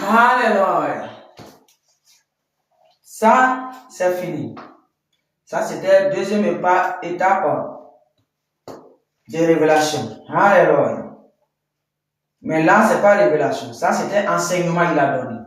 Alléluia. Ça, c'est fini. Ça, c'était la deuxième étape de révélation. Alléluia. Mais là, ce n'est pas révélation. Ça, c'était enseignement qu'il a donné.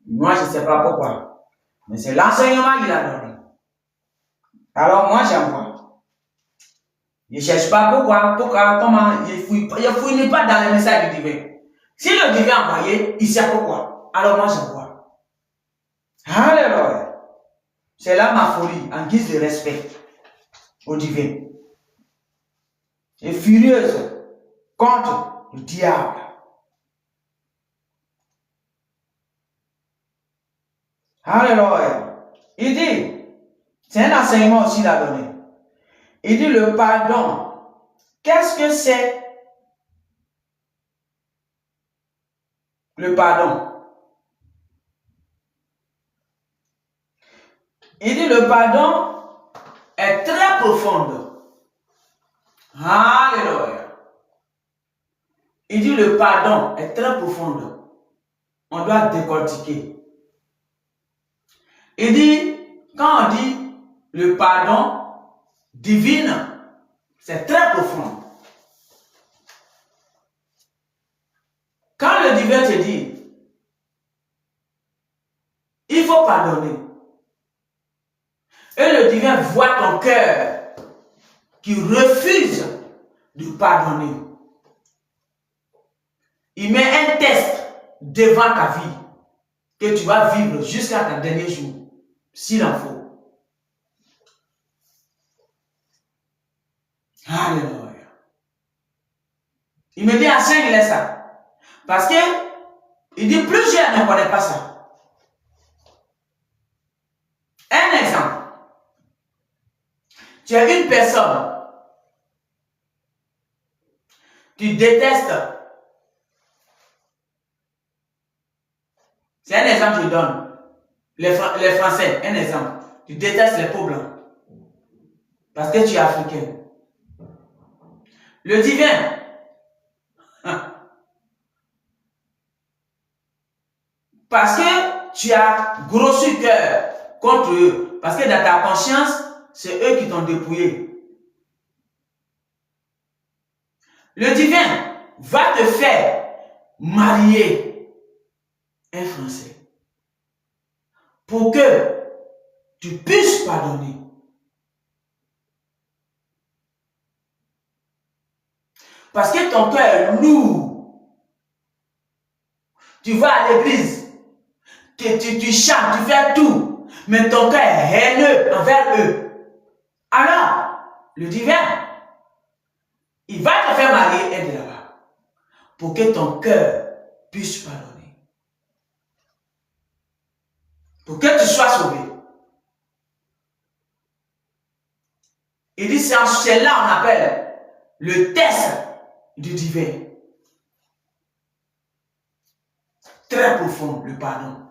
Moi, je ne sais pas pourquoi. Mais c'est l'enseignement qu'il a donné. Alors, moi, j'envoie. Je ne cherche pas pourquoi, comment, je ne fouille pas dans le message du divin. Si le divin a envoyé, il sait pourquoi. Alors, moi, j'envoie. Alléluia. C'est là ma folie, en guise de respect au divin. Et furieuse contre le diable. Alléluia. Il dit, c'est un enseignement aussi qu'il a donné. Il dit le pardon. Qu'est-ce que c'est le pardon? Il dit le pardon est très profond. Alléluia. Il dit le pardon est très profond. On doit décortiquer. Il dit, quand on dit le pardon divin, c'est très profond. Quand le divin te dit, il faut pardonner. Et le divin voit ton cœur qui refuse de pardonner. Il met un test devant ta vie que tu vas vivre jusqu'à ton dernier jour, s'il en faut. Alléluia. Il me dit à Saint, il est ça. Parce que, il dit, plusieurs ne connaissent pas ça. Un exemple. Tu as une personne, tu détestes. C'est un exemple que je donne. Les Français, un exemple. Tu détestes les peaux blancs. Parce que tu es africain. Le divin. Parce que tu as grossi cœur contre eux. Parce que dans ta conscience, c'est eux qui t'ont dépouillé. Le divin va te faire marier un Français pour que tu puisses pardonner. Parce que ton cœur est lourd. Tu vas à l'église, tu chantes, tu fais tout, mais ton cœur est haineux envers eux. Alors, le divin, il va te faire marier un de là-bas pour que ton cœur puisse pardonner. Pour que tu sois sauvé. Il dit, c'est là on appelle le test du divin. Très profond, le pardon.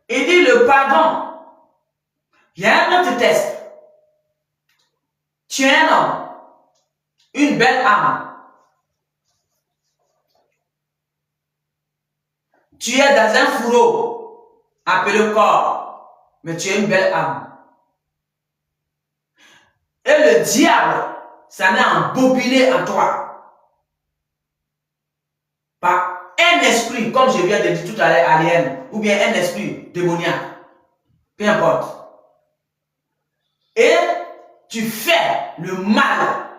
Il dit le pardon. Il y a un autre test. Tu es un homme, une belle âme. Tu es dans un fourreau appelé corps, mais tu es une belle âme. Et le diable s'en est embobiné en toi. Par un esprit, comme je viens de dire tout à l'heure, alien, ou bien un esprit démoniaque. Peu importe. Et tu fais le mal,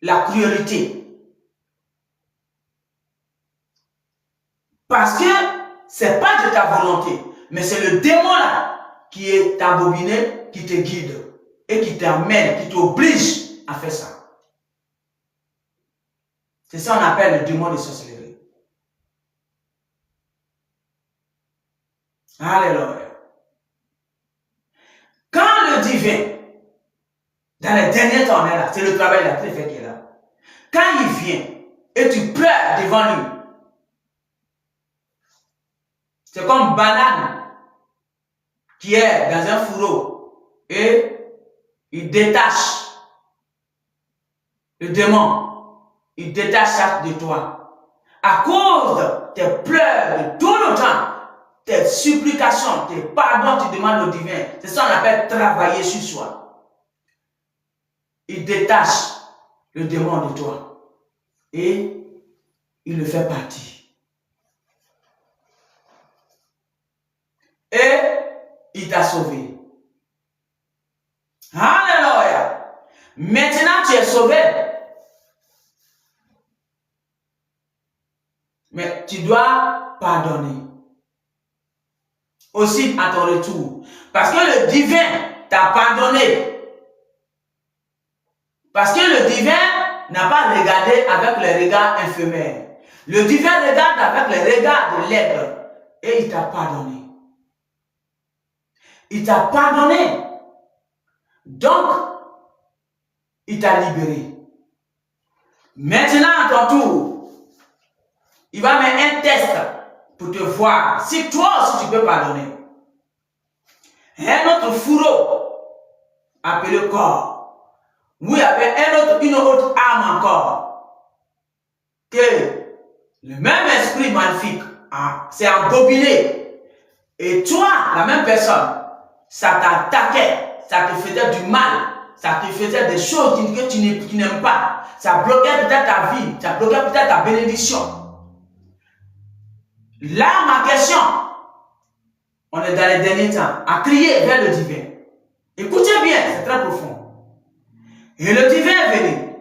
la cruauté. Parce que ce n'est pas de ta volonté, mais c'est le démon là qui est embobiné, qui te guide et qui t'amène, qui t'oblige à faire ça. C'est ça qu'on appelle le démon de sorcellerie. Alléluia. Quand le divin, dans les derniers temps, là, c'est le travail là, très fait qui est là. Quand il vient et tu pleures devant lui, c'est comme banane qui est dans un fourreau et il détache le démon, il détache ça de toi. À cause de tes pleurs de tout le temps, tes supplications, tes pardons, tu demandes au divin. C'est ça qu'on appelle travailler sur soi. Il détache le démon de toi. Et il le fait partir. Et il t'a sauvé. Alléluia. Maintenant, tu es sauvé. Mais tu dois pardonner. Aussi à ton retour. Parce que le divin t'a pardonné. Parce que le divin n'a pas regardé avec les regards éphémères. Le divin regarde avec les regards de l'aigle. Et il t'a pardonné. Il t'a pardonné. Donc, il t'a libéré. Maintenant, à ton tour, il va mettre un test pour te voir si toi aussi tu peux pardonner. Un autre fourreau appelé corps, où il y avait une autre âme encore, que le même esprit maléfique s'est embobiné. Et toi, la même personne, ça t'attaquait, ça te faisait du mal, ça te faisait des choses que tu n'aimes pas. Ça bloquait peut-être ta vie, ça bloquait peut-être ta bénédiction. Là, ma question, on est dans les derniers temps, à crier vers le divin. Écoutez bien, c'est très profond. Et le divin est venu.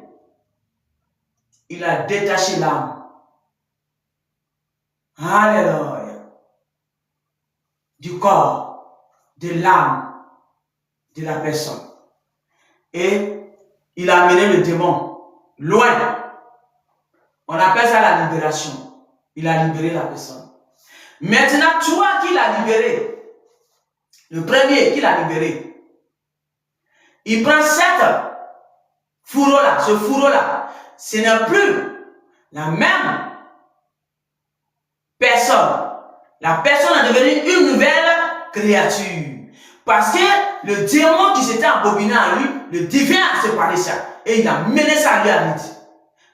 Il a détaché l'âme. Alléluia. Du corps, de l'âme, de la personne. Et il a amené le démon loin. On appelle ça la libération. Il a libéré la personne. Maintenant, toi qui l'as libéré, le premier qui l'a libéré, il prend cette fourreau-là, ce fourreau-là. Ce n'est plus la même personne. La personne est devenue une nouvelle créature. Parce que le démon qui s'était embobiné en lui, le divin a séparé ça. Et il a mené ça à lui à vite.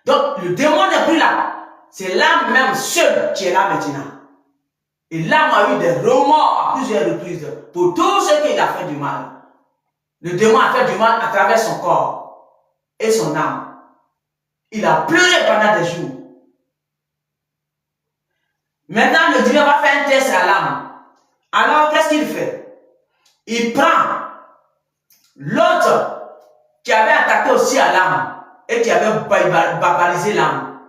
Donc, le démon n'est plus là. C'est l'âme même seule qui est là maintenant. Et l'âme a eu des remords à plusieurs reprises pour tout ce qu'il a fait du mal. Le démon a fait du mal à travers son corps et son âme. Il a pleuré pendant des jours. Maintenant, le divin va faire un test à l'âme. Alors, qu'est-ce qu'il fait? Il prend l'autre qui avait attaqué aussi à l'âme et qui avait barbarisé l'âme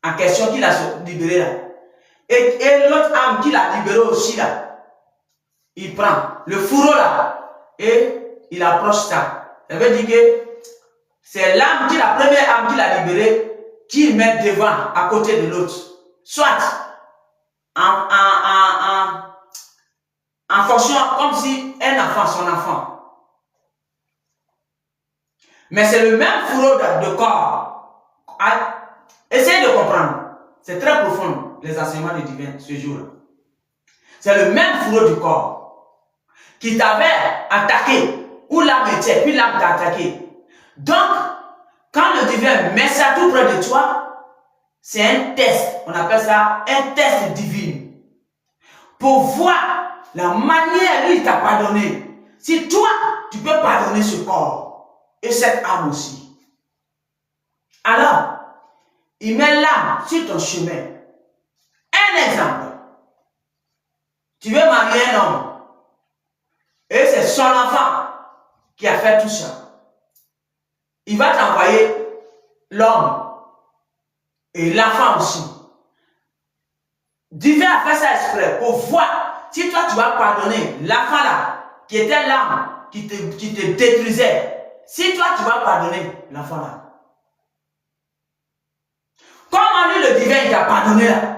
en question qu'il a libéré là. Et l'autre âme qu'il a libéré aussi là, il prend le fourreau là et il approche ça. Ça veut dire que c'est l'âme la première âme qu'il a libérée qu'il met devant, à côté de l'autre. Soit en fonction, comme si un enfant, son enfant. Mais c'est le même fourreau de corps. Essayez de comprendre. C'est très profond, les enseignements du divin, ce jour-là. C'est le même fourreau du corps qui t'avait attaqué, où l'âme était, puis l'âme t'a attaqué. Donc, quand le divin met ça tout près de toi, c'est un test. On appelle ça un test divin. Pour voir la manière où il t'a pardonné. Si toi, tu peux pardonner ce corps et cette âme aussi. Alors, il met l'âme sur ton chemin. Un exemple. Tu veux marier un homme. Et c'est son enfant qui a fait tout ça. Il va t'envoyer l'homme et l'enfant aussi. Dieu a fait ça exprès pour voir si toi tu vas pardonner l'enfant là, qui était l'âme, qui te détruisait. Si toi tu vas pardonner l'enfant là. Comment lui le divin il t'a pardonné là?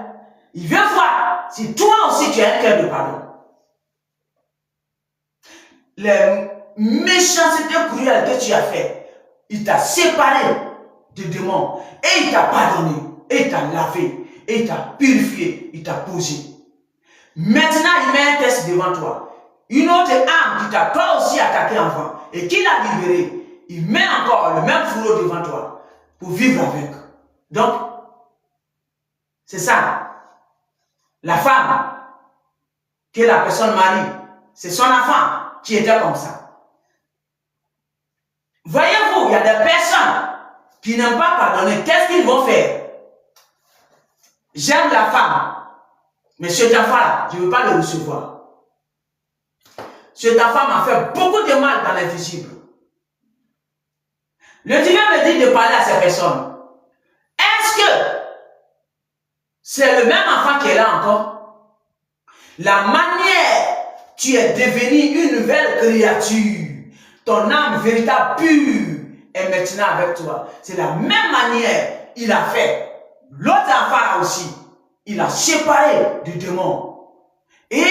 Il veut voir si toi aussi tu as un cœur de pardon. Les méchancetés cruelles que tu as fait, il t'a séparé du démon et il t'a pardonné, et il t'a lavé, et il t'a purifié, il t'a posé. Maintenant, il met un test devant toi. Une autre âme qui t'a toi aussi attaqué avant et qui l'a libéré, il met encore le même fourreau devant toi. pour vivre avec. Donc, c'est ça. La femme que la personne marie, c'est son enfant qui était comme ça. Voyez-vous, il y a des personnes qui n'aiment pas pardonner. Qu'est-ce qu'ils vont faire? J'aime la femme, mais cet enfant-là, je ne veux pas le recevoir. Cet enfant m'a fait beaucoup de mal dans l'invisible. Le divin me dit de parler à ces personnes. Est-ce que c'est le même enfant qui est là encore? La manière, tu es devenu une nouvelle créature. Ton âme véritable pure est maintenant avec toi. C'est la même manière il a fait. L'autre enfant là aussi, il a séparé du démon. Et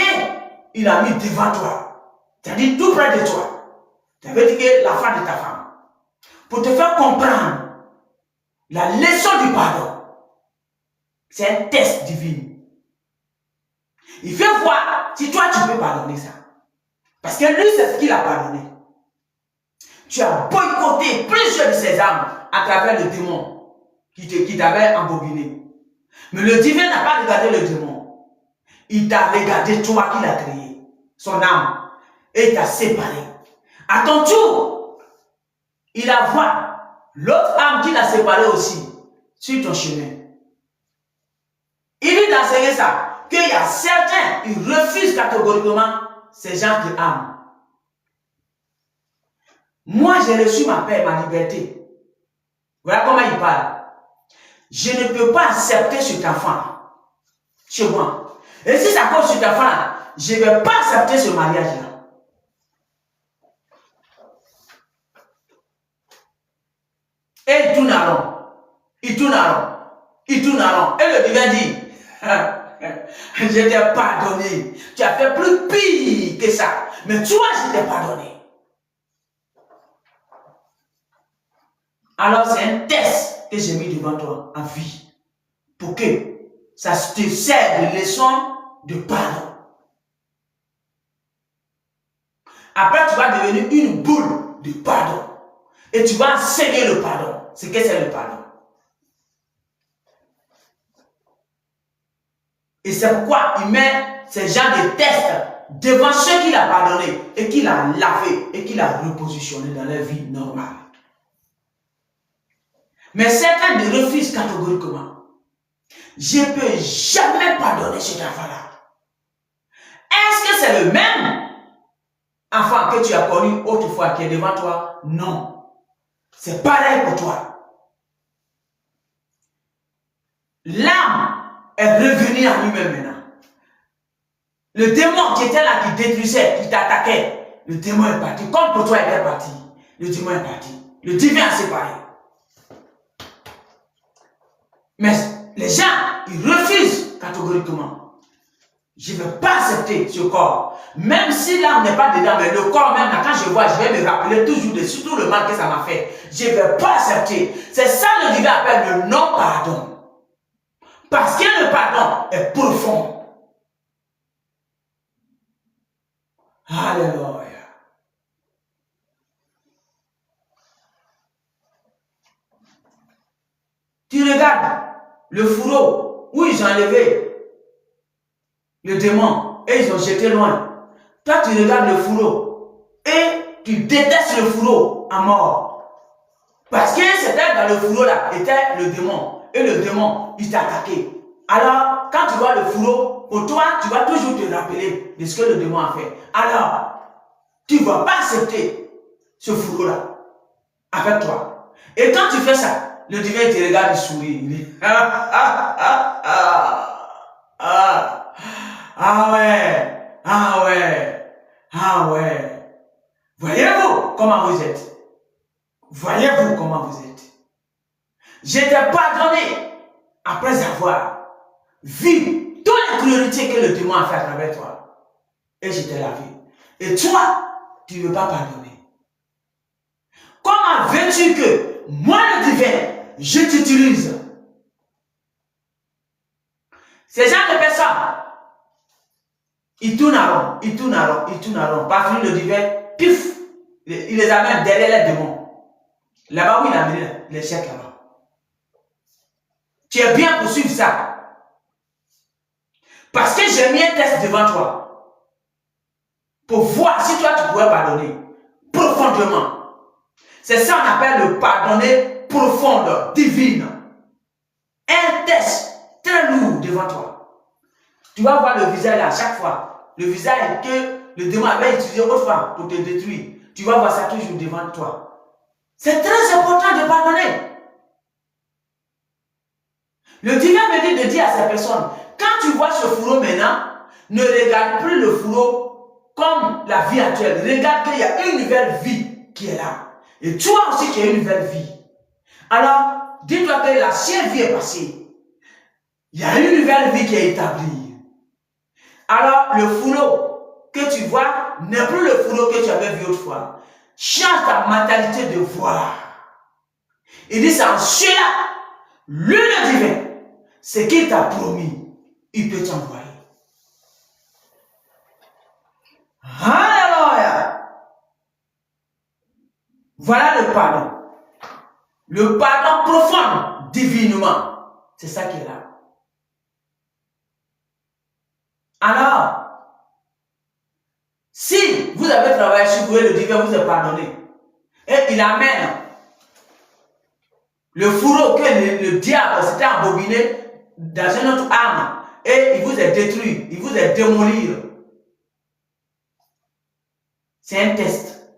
il a mis devant toi. C'est-à-dire tout près de toi. Ça veut dire que la femme de ta femme. Pour te faire comprendre la leçon du pardon. C'est un test divin. Il veut voir si toi tu peux pardonner ça. Parce que lui, c'est ce qu'il a pardonné. Tu as boycotté plusieurs de ses âmes à travers le démon qui t'avait embobiné. Mais le divin n'a pas regardé le démon. Il t'a regardé toi qui l'as créé, son âme, et il t'a séparé. À ton tour, il a vu l'autre âme qui l'a séparé aussi sur ton chemin. Il dit d'enseigner ça, qu'il y a certains, ils refusent catégoriquement ces gens de âme. Moi, j'ai reçu ma paix, ma liberté. Voilà comment il parle. Je ne peux pas accepter cet enfant chez moi. Et si ça cause cet enfant, je ne vais pas accepter ce mariage-là. Et il tourne à rond. Il tourne à rond. Il tourne à rond. Et le divin dit, je t'ai pardonné. Tu as fait plus pire que ça. Mais toi, je t'ai pardonné. Alors, c'est un test que j'ai mis devant toi en vie. Pour que ça te serve de leçon de pardon. Après, tu vas devenir une boule de pardon. Et tu vas enseigner le pardon. C'est que c'est le pardon. Et c'est pourquoi il met ces gens de tests devant ceux qu'il a pardonné et qu'il a lavé et qu'il a repositionné dans leur vie normale. Mais certains le refusent catégoriquement. Je ne peux jamais pardonner cet enfant-là. Est-ce que c'est le même enfant que tu as connu autrefois qui est devant toi? Non. C'est pareil pour toi. L'âme est revenue à lui-même maintenant. Le démon qui était là, qui détruisait, qui t'attaquait, le démon est parti. Comme pour toi, il est parti. Le démon est parti. Le divin a séparé. Mais les gens, ils refusent catégoriquement. Je ne veux pas accepter ce corps. Même si l'âme n'est pas dedans, mais le corps même, quand je vois, je vais me rappeler toujours de tout le mal que ça m'a fait. Je ne veux pas accepter. C'est ça le divin appelle le non-pardon. Parce que le pardon est profond. Alléluia. Tu regardes le fourreau où ils ont enlevé le démon et ils ont jeté loin. Toi, tu regardes le fourreau et tu détestes le fourreau à mort. Parce que c'était dans le fourreau là, était le démon. Et le démon, il t'a attaqué. Alors, quand tu vois le fourreau, pour toi, tu vas toujours te rappeler de ce que le démon a fait. Alors, tu ne vas pas accepter ce fourreau-là avec toi. Et quand tu fais ça, le divin te regarde, il sourit. Il dit, ah ouais, ah ouais, ah ouais. Voyez-vous comment vous êtes? Voyez-vous comment vous êtes? Je t'ai pardonné après avoir vu toute la cruauté que le démon a fait à travers toi. Et je t'ai lavé. Et toi, tu ne veux pas pardonner. Comment veux-tu que moi, le divin, je t'utilise? Ces gens de personnes, ils tournent à rond, ils tournent à rond, ils tournent à rond. Par le divin, pif, il les amène derrière les démons. Là-bas où il a amené les chèques là-bas. Tu es bien pour suivre ça. Parce que j'ai mis un test devant toi. Pour voir si toi tu pourrais pardonner. Profondément. C'est ça qu'on appelle le pardonner profondeur, divine. Un test très lourd devant toi. Tu vas voir le visage à chaque fois. Le visage que le démon avait utilisé autrefois pour te détruire. Tu vas voir ça toujours devant toi. C'est très important de pardonner. Le divin me dit de dire à ces personnes, quand tu vois ce fourreau maintenant, ne regarde plus le fourreau comme la vie actuelle. Regarde qu'il y a une nouvelle vie qui est là. Et toi aussi, tu as une nouvelle vie. Alors, dis-toi que l'ancienne vie est passée. Il y a une nouvelle vie qui est établie. Alors, le fourreau que tu vois n'est plus le fourreau que tu avais vu autrefois. Change ta mentalité de voir. Il dit, c'est en cela, le divin, ce qu'il t'a promis, il peut t'envoyer. Alléluia. Voilà le pardon. Le pardon profond, divinement. C'est ça qui est là. Alors, si vous avez travaillé sur vous et le divin vous a pardonné, et il amène le fourreau que le diable s'était embobiné dans une autre âme, et il vous a détruit, il vous a démoli. C'est un test.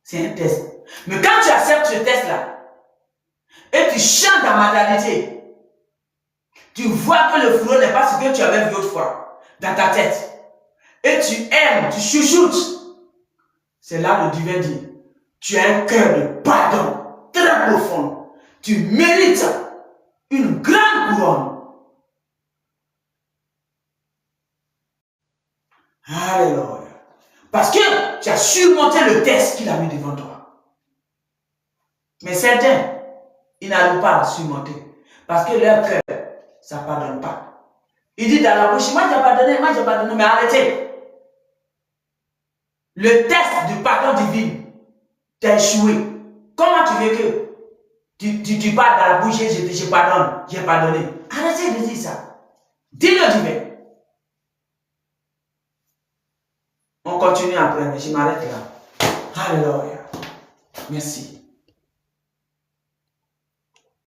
C'est un test. Mais quand tu acceptes ce test-là, et tu changes ta mentalité, tu vois que le fourreau n'est pas ce que tu avais vu autrefois dans ta tête. Et tu aimes, tu chuchotes. C'est là le divin dit, tu as un cœur de pardon très profond. Tu mérites une grande couronne. Alléluia. Parce que tu as surmonté le test qu'il a mis devant toi. Mais certains, ils n'arrivent pas à surmonter. Parce que leur cœur, ça ne pardonne pas. Il dit dans la bouche, moi j'ai pardonné, mais arrêtez. Le test du pardon divin t'a échoué. Comment tu veux que tu parles dans la bouche et je pardonne, j'ai pardonné. Arrêtez de dire ça. Dis-le divin. On continue après, mais je m'arrête là. Alléluia. Merci.